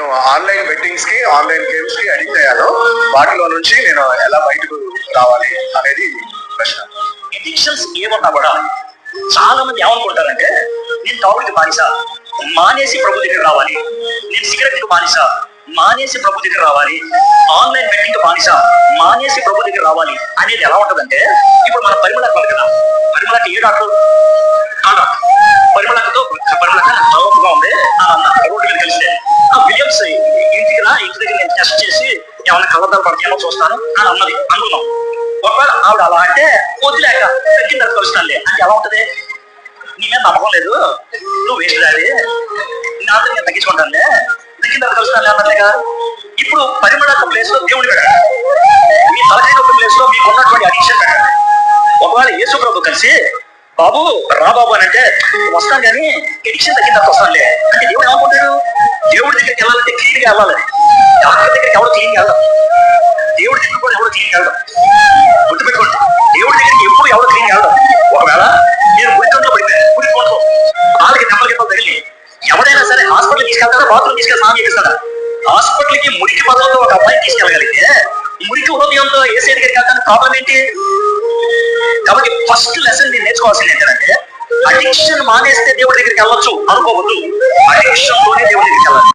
నేను online bettings కి, online games కి అడిక్ట్ అయ్యాను. వాటిలో నుంచి నేను ఎలా బయటకు రావాలి అనేది ప్రశ్న. ఎడిక్షన్స్ ఏమన్నా కూడా చాలా మంది ఏమనుకుంటారంటే, నేను తాగుడికి బానిసా, మానేసి ప్రభు దగ్గర రావాలి. నేను సిగరెట్కి బానిసా, మానేసి ప్రభు దగ్గర రావాలి. ఆన్లైన్ బెట్టింగ్ బానిసా, మానేసి ప్రభు దగ్గర రావాలి అనేది ఎలా ఉంటదంటే, ఇప్పుడు మన పరిమళకు ఉంది కదా, పరిమళకి 7 ఆటలు పరిమళతో తలవప్పుగా ఉంది రోడ్డు మీద కలిస్తే విలియమ్స్ ఇంటికి రా, ఇంటి దగ్గర నేను టెస్ట్ చేసి ఏమైనా కలర్దాలు పడతాయేమో చూస్తాను అని అన్నది అనుకున్నాం. ఒకవేళ ఆవిడ అలా అంటే వదిలేక తగ్గిన తర్వాత కలుస్తానులే అంటే ఎలా ఉంటది? నీ మీద నమ్మకం లేదు, నువ్వు వేస్ట్ రాది, నా నేను తగ్గించుకుంటానులే, తగ్గిన తర్వాత కలుస్తానులే అన్నట్టుగా. ఇప్పుడు పరిమళ ప్లేస్ లో దేవుడు పెట్టాడు, మీ తలకైన ప్లేస్ లో మీకు ఉన్నటువంటి అడిక్షన్ పెట్టాడు. ఒకవేళ యేసు ప్రభు కలిసి బాబు రా బాబు అని అంటే వస్తాను కానీ ఎడిక్షన్ తగ్గిన తర్వాత వస్తానులే అంటే దేవుడు ఏమనుకుంటాడు? దేవుడి దగ్గరికి వెళ్ళాలంటే క్లీన్ గా వెళ్ళాలి. డాక్టర్ దగ్గరికి ఎవరు క్లీన్ గా వెళ్ళాలి, దేవుడి దగ్గర కూడా ఎవరు క్లీన్ గా వెళ్ళాలి. గుర్తుపెట్టుకోండి, దేవుడి దగ్గరికి ఎప్పుడు ఎవరు క్లీన్ గా వెళ్ళాలి. ఒకవేళ నేను గుడికంట్లో పడితే గుడికోంట్లో వాళ్ళకి నెమ్మదికి తగిలి ఎవరైనా సరే హాస్పిటల్ తీసుకెళ్తారా, బాత్రూమ్ తీసుకెళ్ళి స్నానం చేపిస్తారా? హాస్పిటల్కి మురికి పదంతో ఒక అబ్బాయిని తీసుకెళ్ళగలిగితే మురికి హృదయంతో ఏ సైడ్ దగ్గరికి వెళ్తాను ప్రాబ్లం ఏంటి? కాబట్టి ఫస్ట్ లెసన్ నేను నేర్చుకోవాల్సింది ఏంటంటే, అడిక్షన్ మానేస్తే దేవుడి దగ్గరికి వెళ్ళొచ్చు అనుకోవద్దు, అడిక్షన్ తోనే దేవుడి దగ్గరికి వెళ్ళాలి.